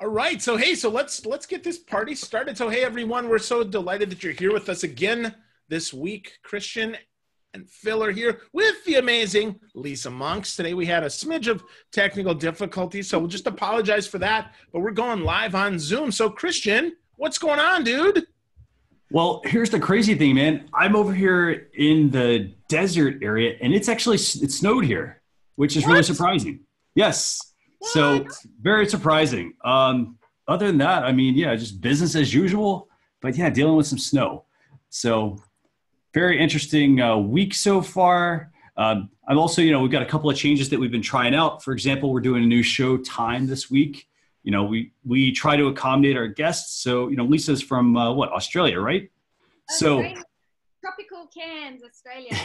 All right. So, hey, let's get this party started. So, hey, everyone, we're so delighted that you're here with us again this week. Christian and Phil are here with the amazing Lisa Monks. Today we had a smidge of technical difficulties, so we'll just apologize for that. But we're going live on Zoom. So, Christian, what's going on, dude? Well, here's the crazy thing, man. I'm over here in the desert area, and it snowed here, which is really surprising. Yes. What? So very surprising. Other than that, I mean, yeah, just business as usual. But yeah, dealing with some snow. So very interesting week so far. I'm also, we've got a couple of changes that we've been trying out. For example, we're doing a new show time this week. We try to accommodate our guests. So, Lisa's from Australia, right? Australia. So tropical Cairns, Australia.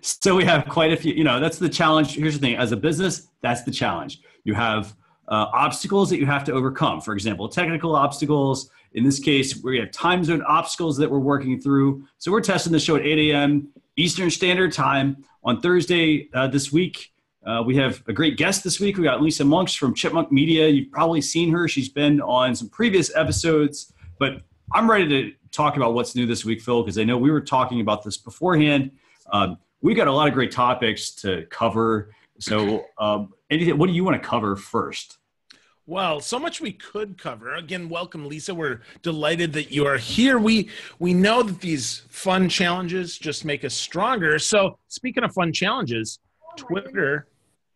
So we have quite a few, that's the challenge. Here's the thing, as a business, that's the challenge. You have obstacles that you have to overcome. For example, technical obstacles. In this case, we have time zone obstacles that we're working through. So we're testing the show at 8 a.m. Eastern Standard Time on Thursday this week. We have a great guest this week. We got Lisa Monks from Chipmunk Media. You've probably seen her. She's been on some previous episodes, but I'm ready to talk about what's new this week, Phil, because I know we were talking about this beforehand. We got a lot of great topics to cover. So what do you want to cover first? Well, so much we could cover. Again, welcome, Lisa. We're delighted that you are here. We know that these fun challenges just make us stronger. So speaking of fun challenges, Twitter,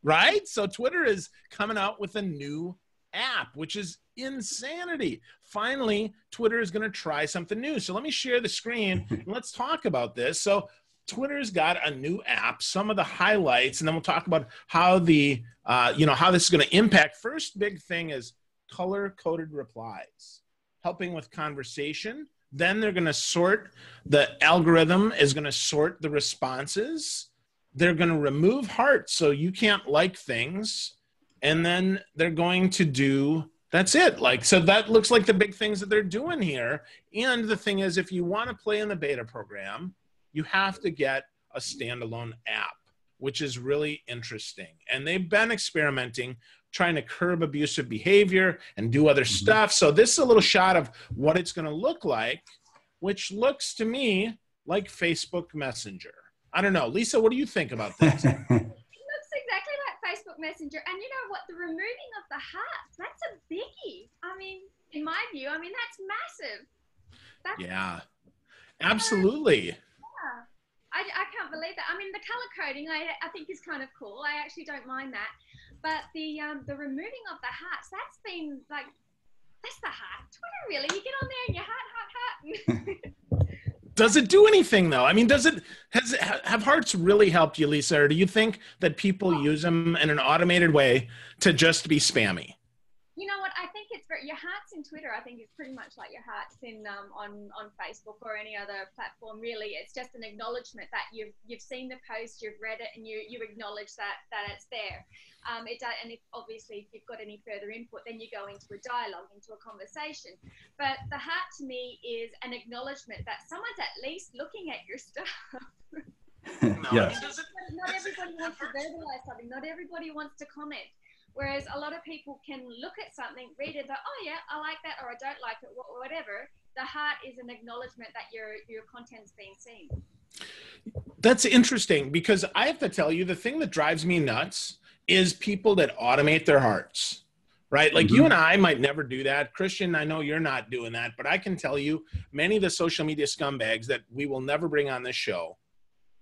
right? So Twitter is coming out with a new app, which is insanity. Finally, Twitter is going to try something new. So let me share the screen and let's talk about this. So Twitter's got a new app, some of the highlights, and then we'll talk about how how this is going to impact. First big thing is color-coded replies, helping with conversation. Then they're going to the algorithm is going to sort the responses. They're going to remove hearts so you can't like things. And then they're going to do, that's it. So that looks like the big things that they're doing here. And the thing is, if you want to play in the beta program, you have to get a standalone app, which is really interesting. And they've been experimenting, trying to curb abusive behavior and do other stuff. So this is a little shot of what it's going to look like, which looks to me like Facebook Messenger. I don't know. Lisa, what do you think about this? It looks exactly like Facebook Messenger. And you know what? The removing of the hearts, that's a biggie. I mean, in my view, that's massive. Yeah, absolutely. I can't believe that. I mean, the color coding I think is kind of cool. I actually don't mind that. But the removing of the hearts, that's been like, that's the heart of Twitter, really. You get on there and your heart. Does it do anything though? I mean, have hearts really helped you, Lisa? Or do you think that people use them in an automated way to just be spammy? You know what? I think your hearts in Twitter, I think is pretty much like your hearts in on Facebook or any other platform. Really, it's just an acknowledgement that you've seen the post, you've read it, and you acknowledge that it's there. And if obviously if you've got any further input, then you go into a dialogue, into a conversation. But the heart to me is an acknowledgement that someone's at least looking at your stuff. Yes. Not everybody wants to verbalize something. Not everybody wants to comment. Whereas a lot of people can look at something, read it, go, oh yeah, I like that, or I don't like it, whatever. The heart is an acknowledgement that your content's being seen. That's interesting because I have to tell you, the thing that drives me nuts is people that automate their hearts, right? Like you and I might never do that. Christian, I know you're not doing that, but I can tell you many of the social media scumbags that we will never bring on this show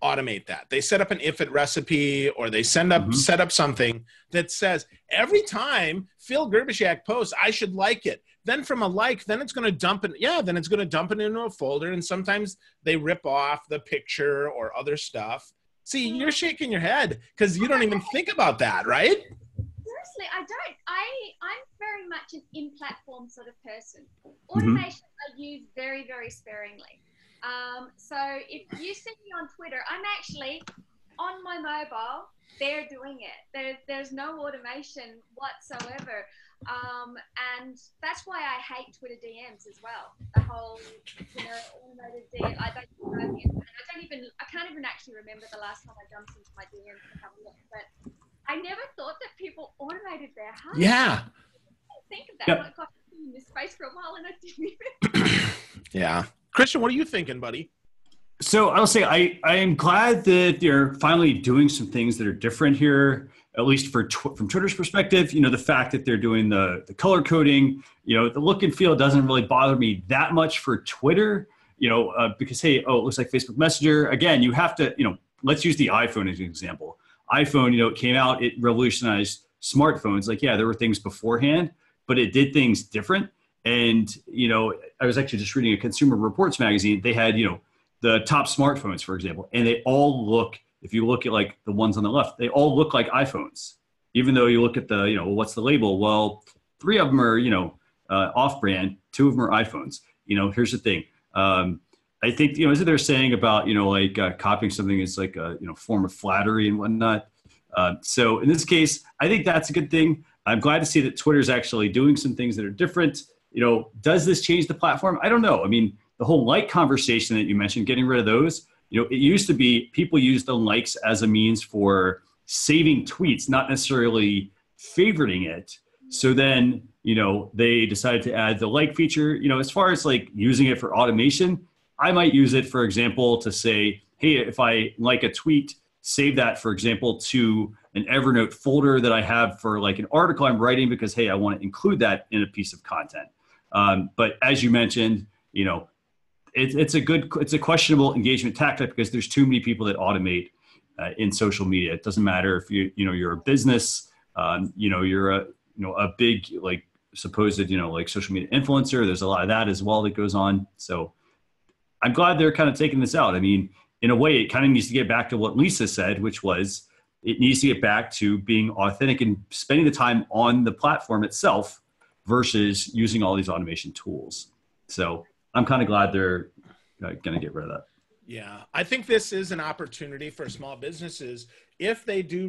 automate that. They set up an if it recipe or they set up something that says every time Phil Gerbishak posts, I should like it. Then from a like, then it's going to dump it. Yeah, then it's going to dump it into a folder. And sometimes they rip off the picture or other stuff. See, you're shaking your head because you don't even think about that, right? Seriously, I don't. I'm very much an in-platform sort of person. Automation I use very, very sparingly. So if you see me on Twitter, I'm actually on my mobile. They're doing it. There's no automation whatsoever. And that's why I hate Twitter DMs as well. The whole, automated DM. I can't even actually remember the last time I jumped into my DMs to have a look. But I never thought that people automated their hearts. Yeah. Think of that. Yep. Like, I've been in this space for a while and I didn't even. Yeah. Christian, what are you thinking, buddy? So I'll say I am glad that they're finally doing some things that are different here, at least from Twitter's perspective. The fact that they're doing the color coding, the look and feel doesn't really bother me that much for Twitter, because, hey, it looks like Facebook Messenger. Again, you have to, let's use the iPhone as an example. iPhone, it came out, it revolutionized smartphones. Like, yeah, there were things beforehand, but it did things different. And, I was actually just reading a Consumer Reports magazine. They had, the top smartphones, for example, and they all look, if you look at like the ones on the left, they all look like iPhones. Even though you look at the, what's the label? Well, 3 of them are, off-brand, 2 of them are iPhones. Here's the thing. I think, as they're saying about, copying something is like a, form of flattery and whatnot. So in this case, I think that's a good thing. I'm glad to see that Twitter's actually doing some things that are different. Does this change the platform? I don't know. I mean, the whole like conversation that you mentioned, getting rid of those, it used to be people used the likes as a means for saving tweets, not necessarily favoriting it. So then, they decided to add the like feature. As far as like using it for automation, I might use it, for example, to say, hey, if I like a tweet, save that, for example, to an Evernote folder that I have for like an article I'm writing because, hey, I want to include that in a piece of content. But as you mentioned, it's a questionable engagement tactic because there's too many people that automate in social media. It doesn't matter if you're a business, you're a big like supposed like social media influencer. There's a lot of that as well that goes on. So I'm glad they're kind of taking this out. I mean, in a way, it kind of needs to get back to what Lisa said, which was it needs to get back to being authentic and spending the time on the platform itself versus using all these automation tools. So I'm kind of glad they're going to get rid of that. Yeah, I think this is an opportunity for small businesses if they do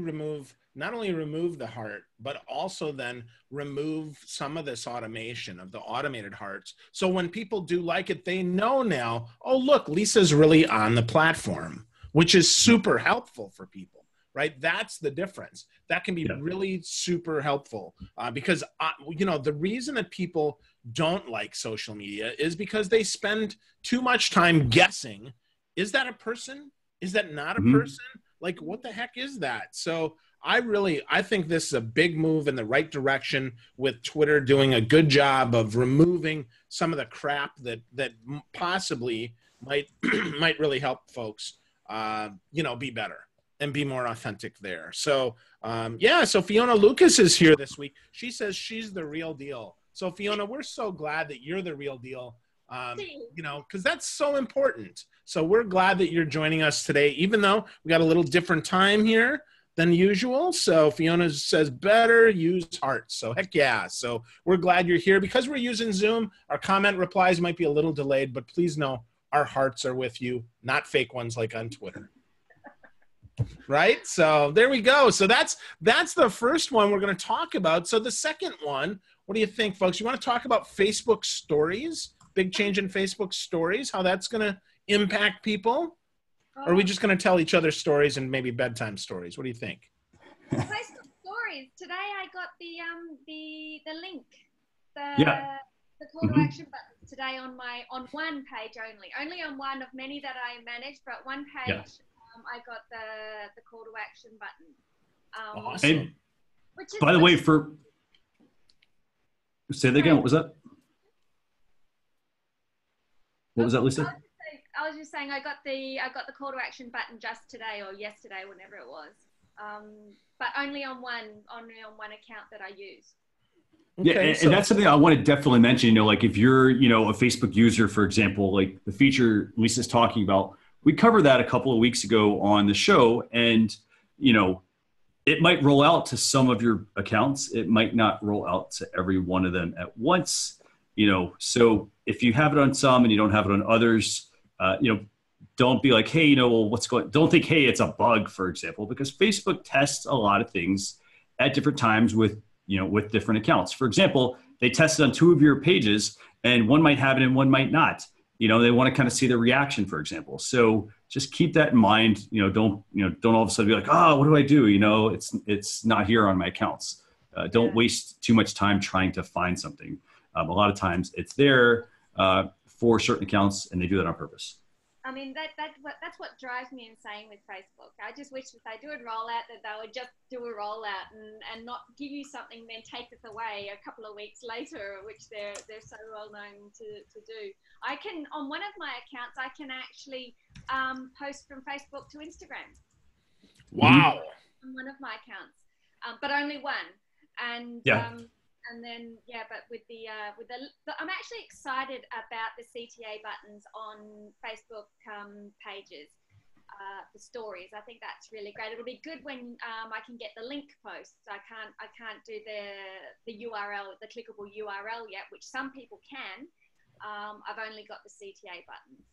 not only remove the heart, but also then remove some of this automation of the automated hearts. So when people do like it, they know now, oh, look, Lisa's really on the platform, which is super helpful for people, right? That's the difference. That can be really super helpful because, the reason that people don't like social media is because they spend too much time guessing. Is that a person? Is that not a person? Like, what the heck is that? So I think this is a big move in the right direction with Twitter doing a good job of removing some of the crap that possibly might really help folks, be better and be more authentic there. So, so Fiona Lucas is here this week. She says she's the real deal. So Fiona, we're so glad that you're the real deal, because that's so important. So we're glad that you're joining us today, even though we got a little different time here than usual. So Fiona says better use hearts. So heck yeah. So we're glad you're here. Because we're using Zoom, our comment replies might be a little delayed, but please know our hearts are with you, not fake ones like on Twitter. Right? So there we go. So that's the first one we're going to talk about. So the second one, what do you think, folks? You want to talk about Facebook stories? Big change in Facebook stories, how that's going to impact people? Or are we just going to tell each other stories and maybe bedtime stories? What do you think? Facebook stories. Today I got the link, the call to action button today on one page only on one of many that I manage, but one page I got the call to action button. Awesome. And by the way, say that again. What was that? What was that, Lisa? I was just saying I got the call to action button just today or yesterday, whenever it was, but only on one account that I use. Okay, and that's something I want to definitely mention. Like if you're a Facebook user, for example, like the feature Lisa's talking about, we covered that a couple of weeks ago on the show, and it might roll out to some of your accounts. It might not roll out to every one of them at once. So if you have it on some and you don't have it on others, don't be like, hey, don't think, hey, it's a bug, for example, because Facebook tests a lot of things at different times with different accounts. For example, they tested on 2 of your pages and one might have it and one might not. They want to kind of see the reaction, for example. So just keep that in mind. Don't all of a sudden be like, oh, what do I do? It's not here on my accounts. Don't waste too much time trying to find something. A lot of times it's there for certain accounts, and they do that on purpose. I mean, that's what drives me insane with Facebook. I just wish that they do a rollout, that they would just do a rollout and not give you something, then take it away a couple of weeks later, which they're so well known to do. I can, on one of my accounts, I can actually post from Facebook to Instagram. Wow. On one of my accounts, but only one. And and then but with the I'm actually excited about the CTA buttons on Facebook pages, the stories. I think that's really great. It'll be good when I can get the link posts. I can't do the URL, the clickable URL yet, which some people can. I've only got the CTA buttons.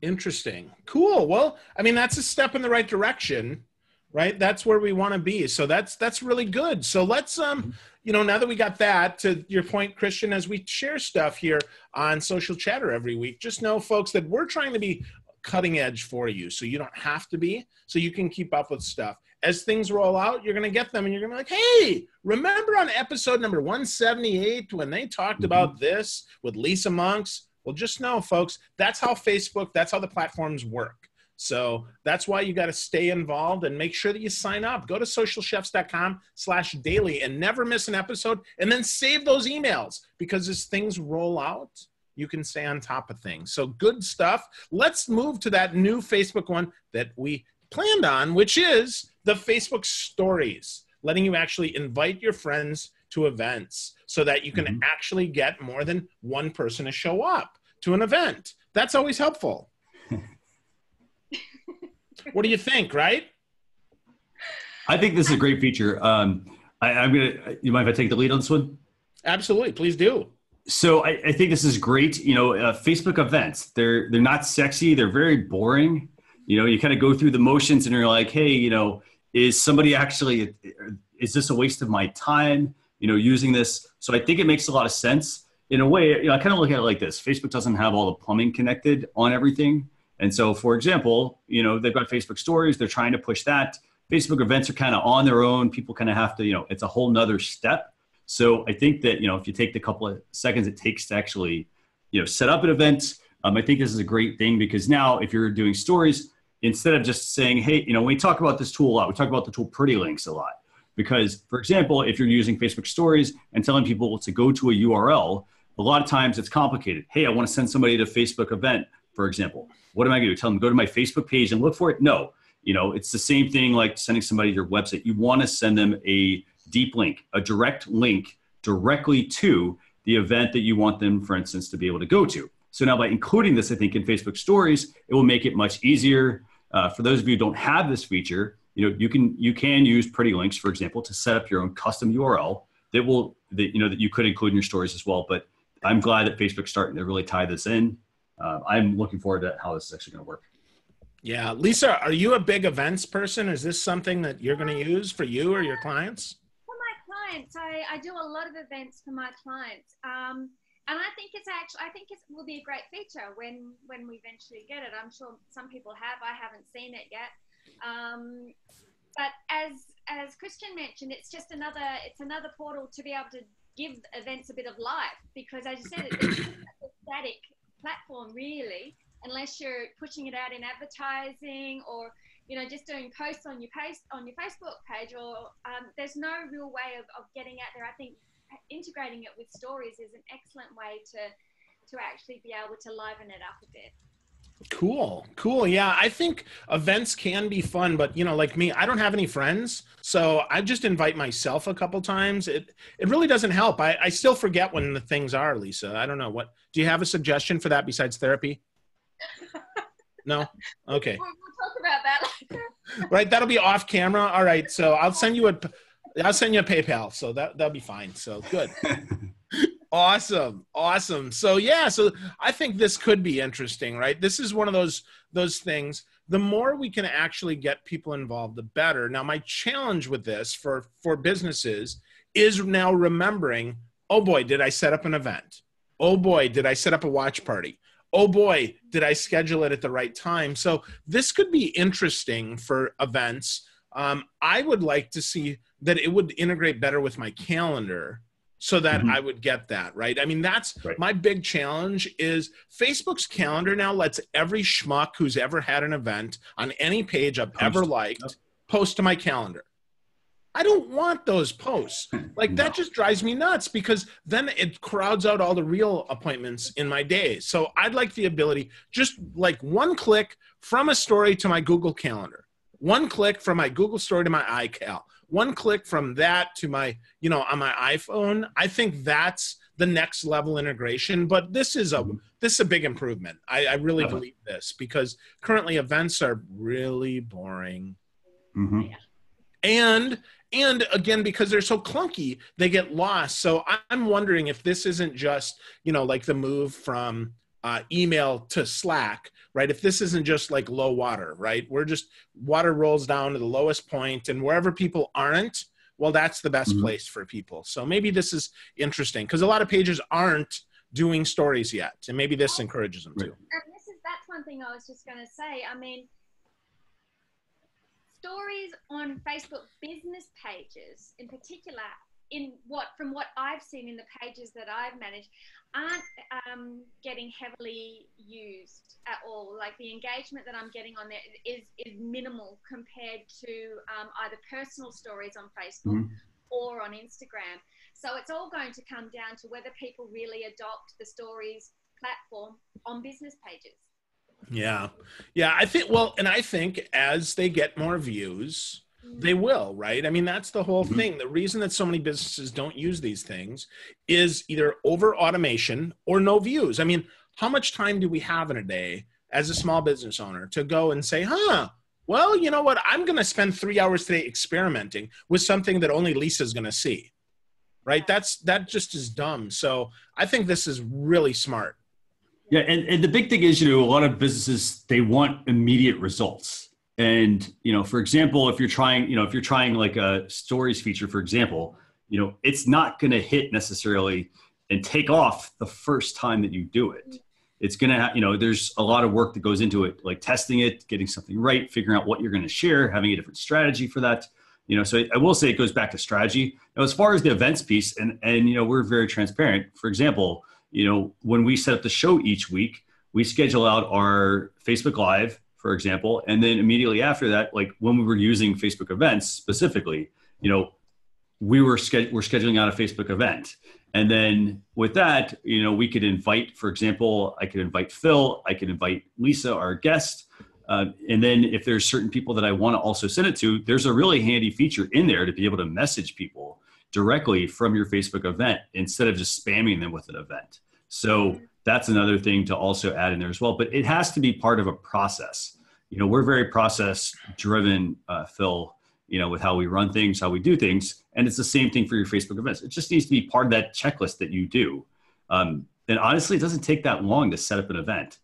Interesting. Cool. Well, I mean, that's a step in the right direction, right? That's where we want to be. So that's really good. So let's, now that we got that, to your point, Christian, as we share stuff here on Social Chatter every week, just know, folks, that we're trying to be cutting edge for you. So you don't have to be, so you can keep up with stuff. As things roll out, you're going to get them and you're going to be like, hey, remember on episode number 178 when they talked about this with Lisa Monks? Well, just know, folks, that's how Facebook, that's how the platforms work. So that's why you got to stay involved and make sure that you sign up. Go to socialchefs.com/daily and never miss an episode, and then save those emails, because as things roll out, you can stay on top of things. So good stuff. Let's move to that new Facebook one that we planned on, which is the Facebook stories, letting you actually invite your friends to events so that you can actually get more than one person to show up to an event. That's always helpful. What do you think, right? I think this is a great feature. You mind if I take the lead on this one? Absolutely, please do. So I think this is great. Facebook events, they're not sexy. They're very boring. You kind of go through the motions and you're like, hey, is this a waste of my time, using this? So I think it makes a lot of sense. In a way, I kind of look at it like this. Facebook doesn't have all the plumbing connected on everything. And so, for example, they've got Facebook stories. They're trying to push that. Facebook events are kind of on their own. People kind of have to, it's a whole nother step. So I think that, if you take the couple of seconds it takes to actually, set up an event, I think this is a great thing, because now if you're doing stories, instead of just saying, hey, when we talk about this tool a lot, we talk about the tool Pretty Links a lot. Because, for example, if you're using Facebook stories and telling people to go to a URL, a lot of times it's complicated. Hey, I want to send somebody to a Facebook event, for example. What am I going to do? Tell them, go to my Facebook page and look for it? No. It's the same thing like sending somebody to your website. You want to send them a deep link, a direct link directly to the event that you want them, for instance, to be able to go to. So now by including this, I think, in Facebook stories, it will make it much easier. For those of you who don't have this feature, you can use Pretty Links, for example, to set up your own custom URL that you could include in your stories as well. But I'm glad that Facebook's starting to really tie this in. I'm looking forward to how this is actually going to work. Yeah. Lisa, are you a big events person? Is this something that you're going to use for you or your clients? For my clients, I do a lot of events for my clients. And I think it will be a great feature when we eventually get it. I'm sure some people have. I haven't seen it yet. But as Christian mentioned, it's just another portal to be able to give events a bit of life, because as you said, it's a static platform really, unless you're pushing it out in advertising or just doing posts on your Facebook page, or there's no real way of getting out there. I think integrating it with stories is an excellent way to actually be able to liven it up a bit. Cool. Yeah, I think events can be fun, but like me, I don't have any friends, so I just invite myself a couple times. It really doesn't help. I still forget when the things are, Lisa. I don't know. What do you have a suggestion for that besides therapy? No? Okay. We'll talk about that later. Right, that'll be off camera. All right, so I'll send you a PayPal, so that'll be fine. So good. Awesome. So I think this could be interesting, right? This is one of those things. The more we can actually get people involved, the better. Now, my challenge with this for businesses is now remembering, oh boy, did I set up an event? Oh boy, did I set up a watch party? Oh boy, did I schedule it at the right time? So this could be interesting for events. I would like to see that it would integrate better with my calendar so that I would get that, right? I mean, that's my big challenge is Facebook's calendar now lets every schmuck who's ever had an event on any page I've ever liked post to my calendar. I don't want those posts. Like that just drives me nuts because then it crowds out all the real appointments in my day. So I'd like the ability, just like one click from a story to my Google Calendar, one click from my Google Story to my iCal, one click from that to my, you know, on my iPhone. I think that's the next level integration, but this is a big improvement. I really believe this because currently events are really boring. And again, because they're so clunky, they get lost. So I'm wondering if this isn't just, you know, like the move from email to Slack, right? If this isn't just like low water, right? We're just, water rolls down to the lowest point and wherever people aren't, well, that's the best place for people. So maybe this is interesting because a lot of pages aren't doing stories yet. And maybe this encourages them to. And that's one thing I was just going to say. I mean, stories on Facebook business pages in particular, from what I've seen in the pages that I've managed, aren't getting heavily used at all. Like the engagement that I'm getting on there is minimal compared to either personal stories on Facebook or on Instagram. So it's all going to come down to whether people really adopt the stories platform on business pages. Yeah. I think as they get more views, they will, right? I mean, that's the whole thing. The reason that so many businesses don't use these things is either over automation or no views. I mean, how much time do we have in a day as a small business owner to go and say, well, you know what? I'm going to spend 3 hours today experimenting with something that only Lisa's going to see, right? That just is dumb. So I think this is really smart. Yeah, and the big thing is, you know, a lot of businesses, they want immediate results. And, you know, for example, if you're trying like a stories feature, for example, you know, it's not going to hit necessarily and take off the first time that you do it. It's going to, you know, there's a lot of work that goes into it, like testing it, getting something right, figuring out what you're going to share, having a different strategy for that. You know, so I will say it goes back to strategy. Now, as far as the events piece, and you know, we're very transparent. For example, you know, when we set up the show each week, we schedule out our Facebook Live, for example, and then immediately after that, like when we were using Facebook events specifically, you know, we're scheduling out a Facebook event. And then with that, you know, we could invite, for example, I could invite Phil, I could invite Lisa, our guest. And then if there's certain people that I want to also send it to, there's a really handy feature in there to be able to message people directly from your Facebook event instead of just spamming them with an event. So that's another thing to also add in there as well. But it has to be part of a process. You know, we're very process driven, Phil, you know, with how we run things, how we do things. And it's the same thing for your Facebook events. It just needs to be part of that checklist that you do. And honestly, it doesn't take that long to set up an event.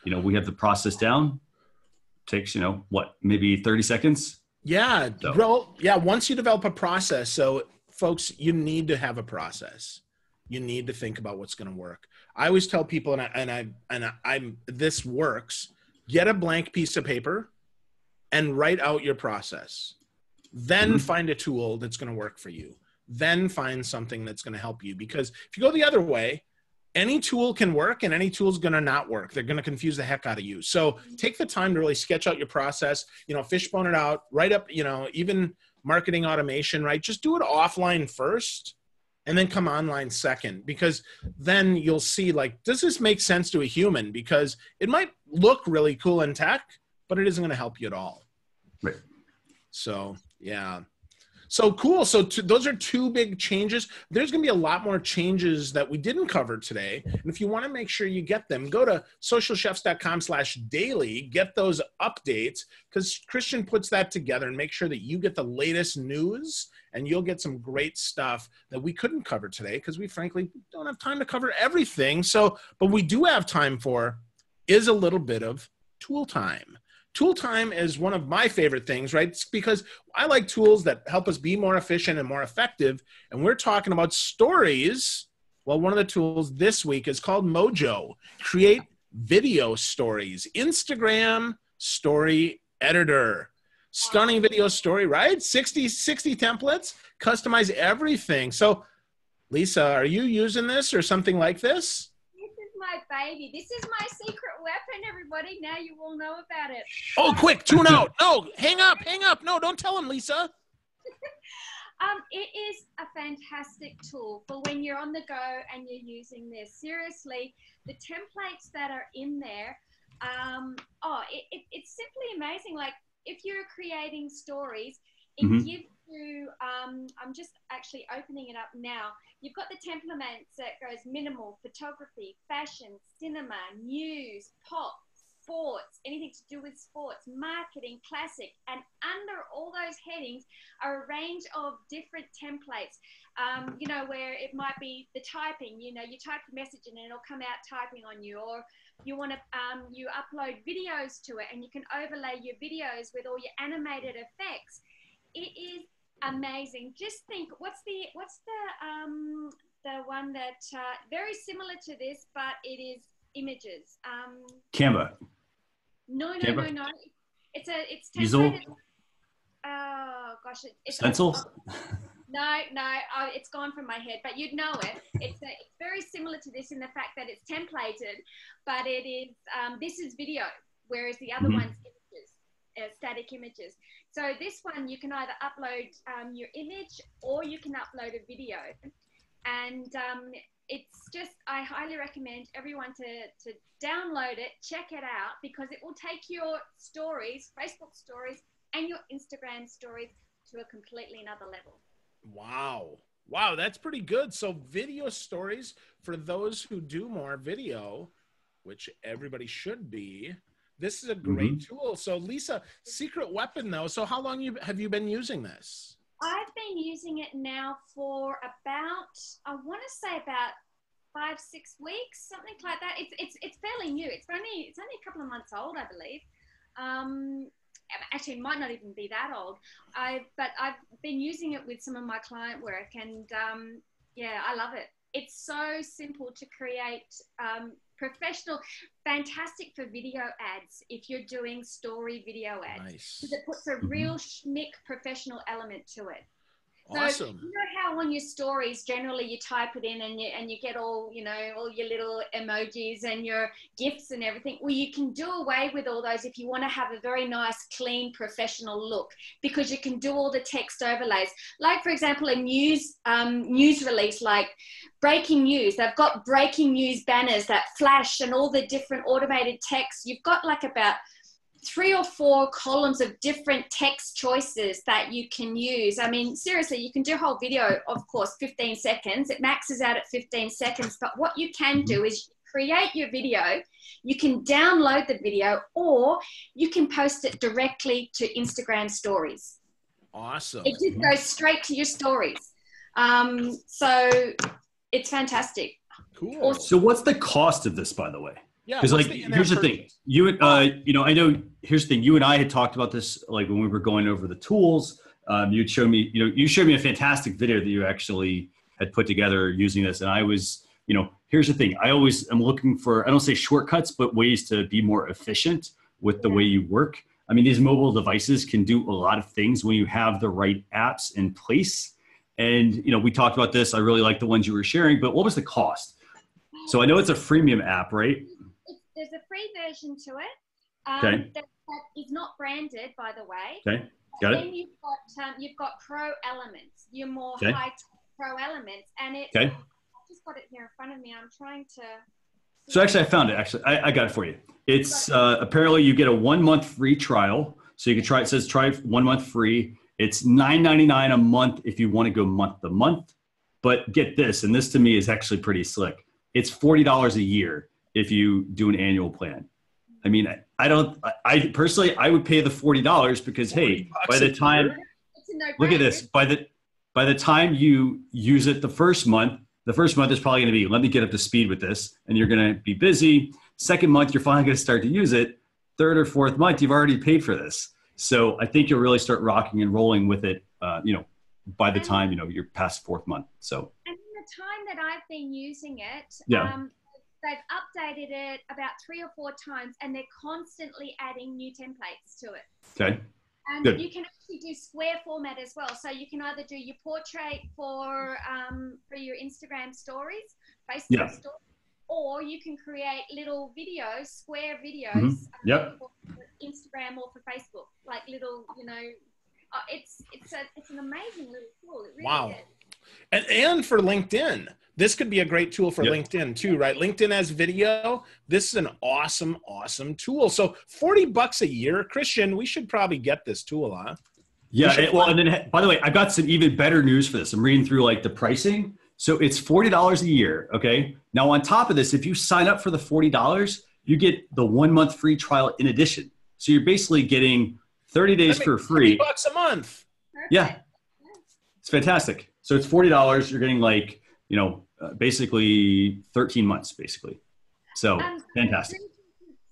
You know, we have the process down. Takes, you know, what, maybe 30 seconds? Yeah. So. Well, yeah. Once you develop a process, so folks, you need to have a process. You need to think about what's going to work. I always tell people, this works. Get a blank piece of paper and write out your process. Then find a tool that's going to work for you. Then find something that's going to help you. Because if you go the other way, any tool can work and any tool is going to not work. They're going to confuse the heck out of you. So take the time to really sketch out your process, you know, fishbone it out, write up, you know, even marketing automation, right? Just do it offline first and then come online second, because then you'll see, like, does this make sense to a human? Because it might look really cool in tech, but it isn't going to help you at all. Right. So, yeah. So cool. So those are two big changes. There's going to be a lot more changes that we didn't cover today. And if you want to make sure you get them, go to socialchefs.com/daily, get those updates, because Christian puts that together and make sure that you get the latest news and you'll get some great stuff that we couldn't cover today because we frankly don't have time to cover everything. So, but we do have time for is a little bit of tool time. Tool time is one of my favorite things, right? It's because I like tools that help us be more efficient and more effective. And we're talking about stories. Well, one of the tools this week is called Mojo. Create video stories. Instagram story editor. Stunning video story, right? 60 templates, customize everything. So Lisa, are you using this or something like this? This is my baby. This is my secret weapon, everybody. Now you all know about it. Oh, quick, tune out. No, hang up. No, don't tell him, Lisa. It is a fantastic tool for when you're on the go and you're using this. Seriously, the templates that are in there, it's simply amazing. Like if you're creating stories, it gives you, I'm just actually opening it up now. You've got the templates that goes minimal, photography, fashion, cinema, news, pop, sports, anything to do with sports, marketing, classic, and under all those headings are a range of different templates, where it might be the typing, you type your message and it'll come out typing on you, or you want to, you upload videos to it and you can overlay your videos with all your animated effects. It is amazing. Just think, what's the one that, very similar to this, but it is images. Canva. No. It's Easel. templated. Oh gosh, it's Stencil. No, it's gone from my head, but you'd know it. It's very similar to this in the fact that it's templated, but it is. This is video, whereas the other one's images, static images. So this one you can either upload your image or you can upload a video, and it's just, I highly recommend everyone to download it, check it out, because it will take your stories, Facebook stories, and your Instagram stories to a completely another level. Wow, that's pretty good. So video stories, for those who do more video, which everybody should be, this is a great tool. So Lisa, secret weapon though. So how long have you been using this? I've been using it now for about, I want to say about 5-6 weeks, something like that. It's fairly new. It's only a couple of months old, I believe. Actually, it might not even be that old. But I've been using it with some of my client work, and yeah, I love it. It's so simple to create, professional, fantastic for video ads if you're doing story video ads. Nice. Because it puts a real schmick professional element to it. Awesome. So you know how on your stories generally you type it in and you get all, all your little emojis and your GIFs and everything. Well, you can do away with all those if you want to have a very nice, clean, professional look, because you can do all the text overlays. Like, for example, a news release, like breaking news. They've got breaking news banners that flash and all the different automated text. You've got like about 3 or 4 columns of different text choices that you can use. I mean, seriously, you can do a whole video, of course, 15 seconds. It maxes out at 15 seconds. But what you can do is create your video. You can download the video, or you can post it directly to Instagram stories. Awesome. It just goes straight to your stories. So it's fantastic. Cool. Awesome. So what's the cost of this, by the way? Yeah. Because here's the thing. I know. Here's the thing. You and I had talked about this, like when we were going over the tools. You'd show me. You showed me a fantastic video that you actually had put together using this, and I was. Here's the thing. I always am looking for. I don't say shortcuts, but ways to be more efficient with the way you work. I mean, these mobile devices can do a lot of things when you have the right apps in place. And we talked about this. I really like the ones you were sharing. But what was the cost? So I know it's a freemium app, right? There's a free version to it. Okay. That is not branded, by the way. Okay. Got it. Then you've got pro elements. Your more Okay. high pro elements, and it. Okay. I've just got it here in front of me. I'm trying to. So actually, I found it. Actually, I got it for you. It's apparently you get a 1-month free trial. So you can try. It says try 1 month free. It's $9.99 a month if you want to go month to month. But get this, and this to me is actually pretty slick. It's $40 a year if you do an annual plan. I mean, I personally, I would pay the $40 because, hey, by the time, look at this, by the time you use it the first month is probably going to be, let me get up to speed with this, and you're going to be busy. Second month, you're finally going to start to use it. Third or fourth month, you've already paid for this. So I think you'll really start rocking and rolling with it, by the time, you're past 4th month. So. And in the time that I've been using it, they've updated it about 3 or 4 times, and they're constantly adding new templates to it. Okay. And Good. you can actually do square format as well. So you can either do your portrait for your Instagram stories, Facebook stories, or you can create little videos, square videos for Instagram or for Facebook, like little, it's an amazing little tool. It really is. And for LinkedIn, this could be a great tool for LinkedIn too, right? LinkedIn has video. This is an awesome, awesome tool. So $40 a year, Christian, we should probably get this tool, huh? Yeah. And then, by the way, I've got some even better news for this. I'm reading through like the pricing. So it's $40 a year. Okay. Now on top of this, if you sign up for the $40, you get the 1 month free trial in addition. So you're basically getting 30 days for free. $30 a month. Perfect. Yeah. It's fantastic. So it's $40. You're getting like, basically 13 months basically. So fantastic.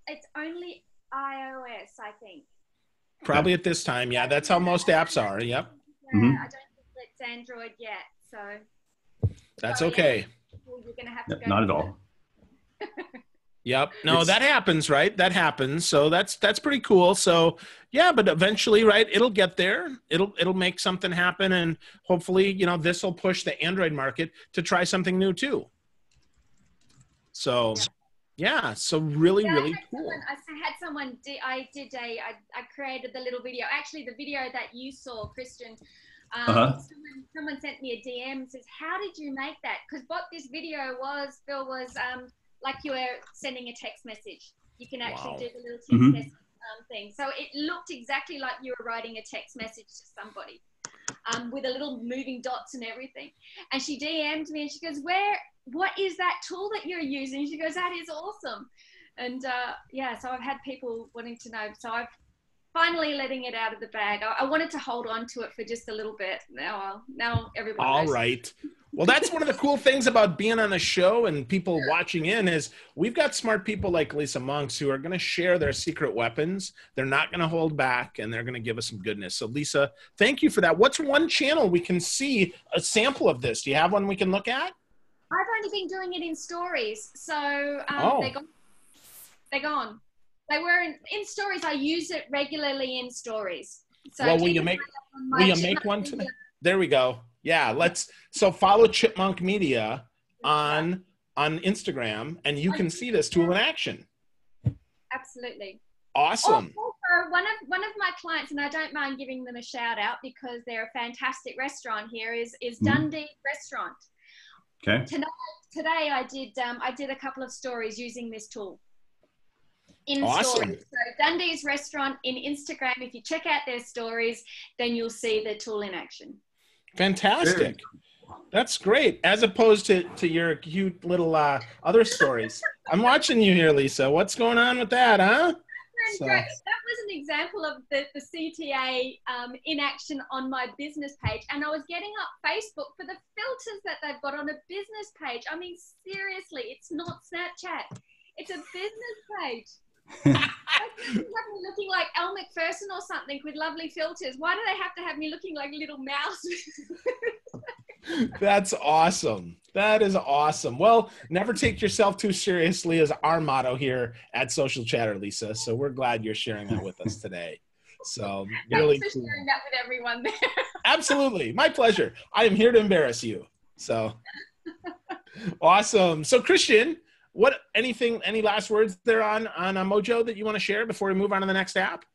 It's only iOS, I think. Probably at this time. Yeah. That's how most apps are. Yep. I don't think it's Android yet. So that's okay. You're going to have to go. Not at all. Yep. No, that happens, right? That happens. So that's pretty cool. So yeah, but eventually, right, it'll get there. It'll make something happen, and hopefully, this will push the Android market to try something new too. So yeah, so really cool. I had someone, I created the little video. Actually, the video that you saw, Christian, someone sent me a DM, says, how did you make that? Because what this video was, Phil, was like you were sending a text message. You can actually do the little text message thing. So it looked exactly like you were writing a text message to somebody with a little moving dots and everything. And she DM'd me and she goes, what is that tool that you're using? She goes, that is awesome. And so I've had people wanting to know. So I've finally letting it out of the bag. I wanted to hold on to it for just a little bit. Now everybody knows. All right. Well, that's one of the cool things about being on a show and people watching in is we've got smart people like Lisa Monks who are going to share their secret weapons. They're not going to hold back, and they're going to give us some goodness. So, Lisa, thank you for that. What's one channel we can see a sample of this? Do you have one we can look at? I've only been doing it in stories. So they're gone. They were in stories. I use it regularly in stories. So well, will you make one today? There we go. Yeah, so follow Chipmunk Media on Instagram, and you can see this tool in action. Absolutely. Awesome. Also, one of my clients, and I don't mind giving them a shout out because they're a fantastic restaurant here, is Dundee Restaurant. Okay. Today I did a couple of stories using this tool. Awesome. Stories. So Dundee's Restaurant in Instagram, if you check out their stories, then you'll see the tool in action. Fantastic. That's great. As opposed to your cute little other stories. I'm watching you here, Lisa. What's going on with that, huh? That was an example of the CTA in action on my business page. And I was getting up Facebook for the filters that they've got on a business page. I mean, seriously, it's not Snapchat. It's a business page. They have me looking like Elle Macpherson or something with lovely filters. Why do they have to have me looking like little mouse? That's awesome. That is awesome. Well, never take yourself too seriously is our motto here at Social Chatter, Lisa. So we're glad you're sharing that with us today. So really Thanks for sharing that with everyone there. Absolutely. My pleasure. I am here to embarrass you. So awesome. So Christian, any last words there on Mojo that you want to share before we move on to the next app?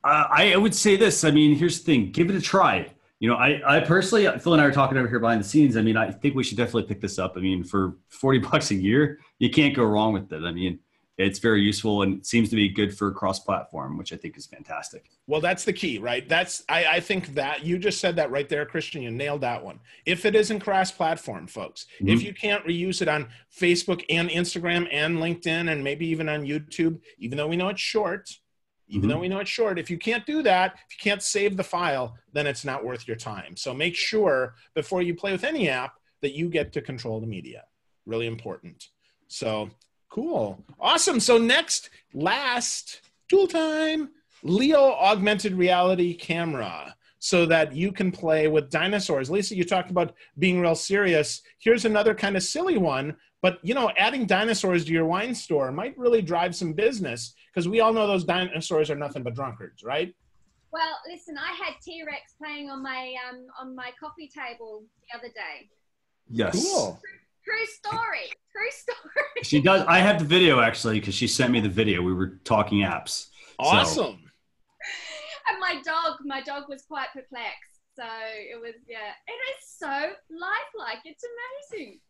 I would say this. I mean, here's the thing. Give it a try. I personally, Phil and I are talking over here behind the scenes. I mean, I think we should definitely pick this up. I mean, for $40 a year, you can't go wrong with it. I mean, it's very useful and it seems to be good for cross-platform, which I think is fantastic. Well, that's the key, right? I think that you just said that right there, Christian. You nailed that one. If it isn't cross-platform, folks, if you can't reuse it on Facebook and Instagram and LinkedIn and maybe even on YouTube, even though we know it's short, if you can't do that, if you can't save the file, then it's not worth your time. So make sure before you play with any app that you get to control the media. Really important. So cool. Awesome. So last tool time, Leo augmented reality camera so that you can play with dinosaurs. Lisa, you talked about being real serious. Here's another kind of silly one, but adding dinosaurs to your wine store might really drive some business because we all know those dinosaurs are nothing but drunkards, right? Well, listen, I had T-Rex playing on my coffee table the other day. Yes. Cool. True story. True story. She does. I have the video actually because she sent me the video. We were talking apps. Awesome. So, And my dog was quite perplexed. So it was, yeah. It is so lifelike. It's amazing.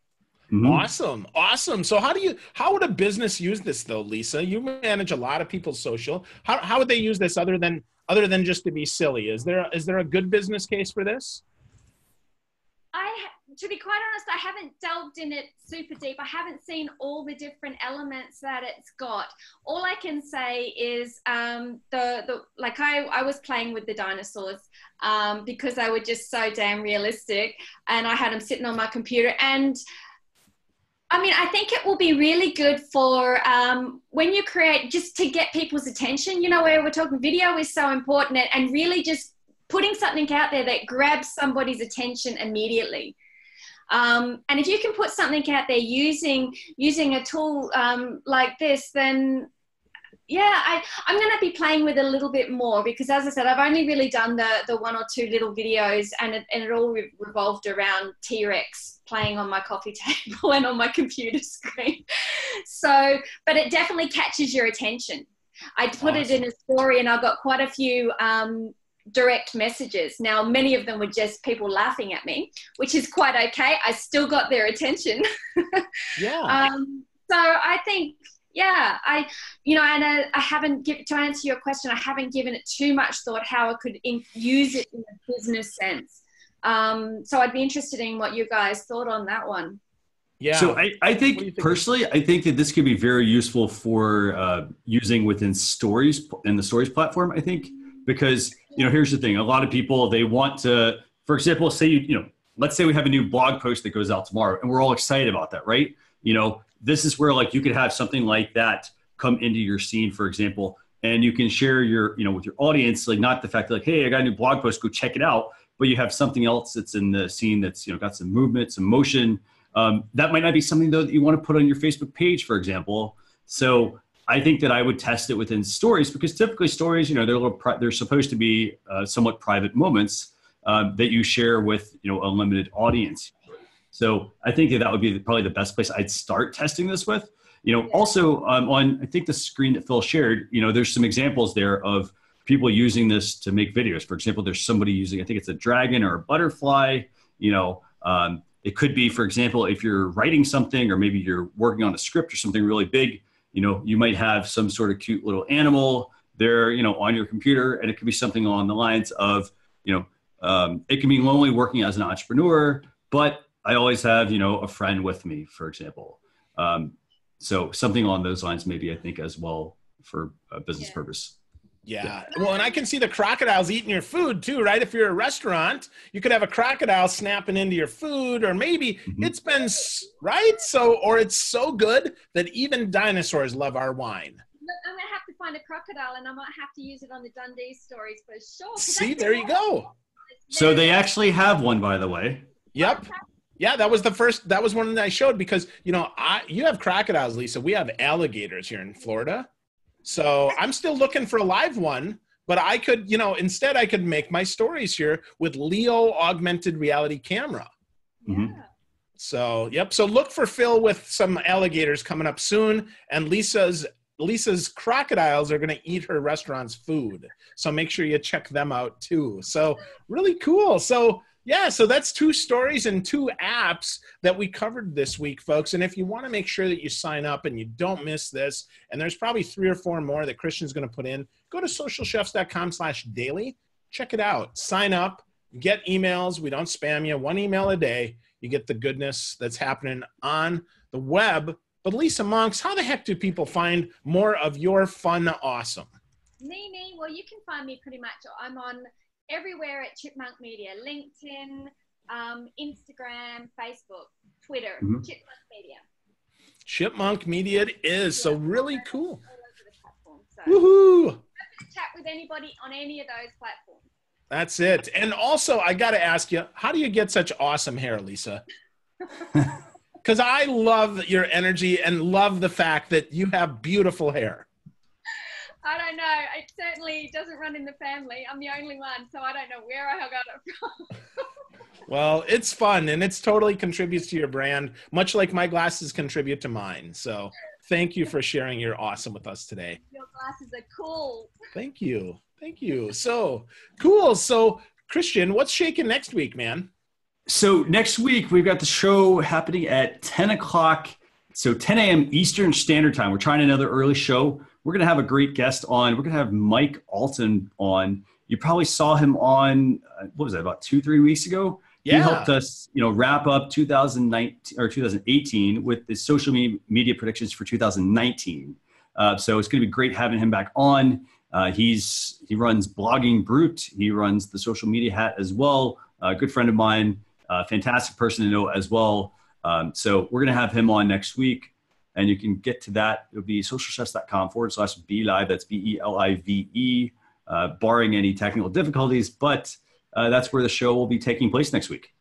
Awesome. Awesome. So how would a business use this though, Lisa? You manage a lot of people's social. How would they use this other than just to be silly? Is there a good business case for this? To be quite honest, I haven't delved in it super deep. I haven't seen all the different elements that it's got. All I can say is I was playing with the dinosaurs because they were just so damn realistic, and I had them sitting on my computer. And I mean, I think it will be really good for when you create, just to get people's attention. You know, where we're talking video is so important, and really just putting something out there that grabs somebody's attention immediately. And if you can put something out there using a tool like this, then yeah, I'm going to be playing with it a little bit more, because as I said, I've only really done the one or two little videos, and it all revolved around T-Rex playing on my coffee table and on my computer screen. So, but it definitely catches your attention. I put it in a story, and I got quite a few direct messages. Now, many of them were just people laughing at me, which is quite okay. I still got their attention. Yeah. So I think, yeah, I haven't to answer your question, I haven't given it too much thought how I could use it in a business sense. So I'd be interested in what you guys thought on that one. Yeah. So I think personally, I think that this could be very useful for using within stories, in the stories platform, I think, because, here's the thing. A lot of people, they want to, for example, say, let's say we have a new blog post that goes out tomorrow, and we're all excited about that, right? This is where like you could have something like that come into your scene, for example, and you can share your, with your audience, like not the fact that like, hey, I got a new blog post, go check it out, but you have something else that's in the scene that's, got some movement, some motion. That might not be something though that you want to put on your Facebook page, for example. So I think that I would test it within stories, because typically stories, they're supposed to be somewhat private moments that you share with, a limited audience. So I think that would be probably the best place I'd start testing this with. Also on, I think the screen that Phil shared, there's some examples there of people using this to make videos. For example, there's somebody using, I think it's a dragon or a butterfly. It could be, for example, if you're writing something, or maybe you're working on a script or something really big, you might have some sort of cute little animal there, on your computer, and it could be something along the lines of, it can be lonely working as an entrepreneur, but I always have, a friend with me, for example. So something along those lines, maybe, I think, as well, for a business purpose. Yeah. Well, and I can see the crocodiles eating your food too, right? If you're a restaurant, you could have a crocodile snapping into your food, or maybe it's been, right? So, or it's so good that even dinosaurs love our wine. I'm going to have to find a crocodile, and I might have to use it on the Dundee stories for sure. See, there you go. So they actually have one, by the way. Yep. Yeah, that was one that I showed, because, you have crocodiles, Lisa. We have alligators here in Florida. So I'm still looking for a live one, but I could, instead I could make my stories here with Leo augmented reality camera. Yeah. So, yep. So look for Phil with some alligators coming up soon, and Lisa's crocodiles are going to eat her restaurant's food. So make sure you check them out too. So really cool. So yeah, so that's 2 stories and 2 apps that we covered this week, folks. And if you want to make sure that you sign up and you don't miss this, and there's probably 3 or 4 more that Christian's going to put in, go to socialchefs.com/daily. Check it out. Sign up. Get emails. We don't spam you. 1 email a day. You get the goodness that's happening on the web. But Lisa Monks, how the heck do people find more of your fun awesome? Me. Well, you can find me pretty much. I'm on everywhere at Chipmunk Media: LinkedIn, Instagram, Facebook, Twitter. Chipmunk Media. Chipmunk Media it is. So really cool. All over the platform. So Woohoo! chat with anybody on any of those platforms. That's it. And also, I got to ask you, how do you get such awesome hair, Lisa? Because I love your energy and love the fact that you have beautiful hair. I don't know. It certainly doesn't run in the family. I'm the only one, so I don't know where I got it from. Well, it's fun and it's totally contributes to your brand, much like my glasses contribute to mine. So thank you for sharing your awesome with us today. Your glasses are cool. Thank you. Thank you. So cool. So Christian, what's shaking next week, man? So next week, we've got the show happening at 10 o'clock. So 10 a.m. Eastern Standard Time. We're trying another early show. We're going to have a great guest on. We're going to have Mike Alton on. You probably saw him on, what was that, about 2-3 weeks ago? Yeah. He helped us, wrap up 2019 or 2018 with the social media predictions for 2019. So it's going to be great having him back on. He runs Blogging Brute. He runs the Social Media Hat as well. A good friend of mine, fantastic person to know as well. So we're going to have him on next week, and you can get to that. It'll be socialchefs.com/BeLive. That's BELIVE, barring any technical difficulties. But that's where the show will be taking place next week.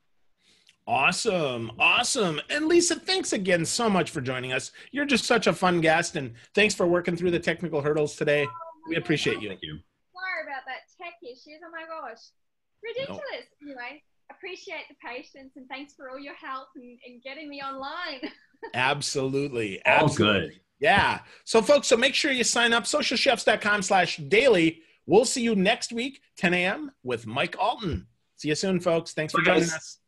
Awesome. Awesome. And Lisa, thanks again so much for joining us. You're just such a fun guest, and thanks for working through the technical hurdles today. We appreciate you. Thank you. Sorry about that tech issues. Oh my gosh. Ridiculous. No. Anyway, appreciate the patience and thanks for all your help in getting me online. Absolutely. All Absolutely. good. Yeah. So folks, make sure you sign up, socialchefs.com/daily. We'll see you next week, 10 a.m. with Mike Alton. See you soon, folks. Thanks for joining us.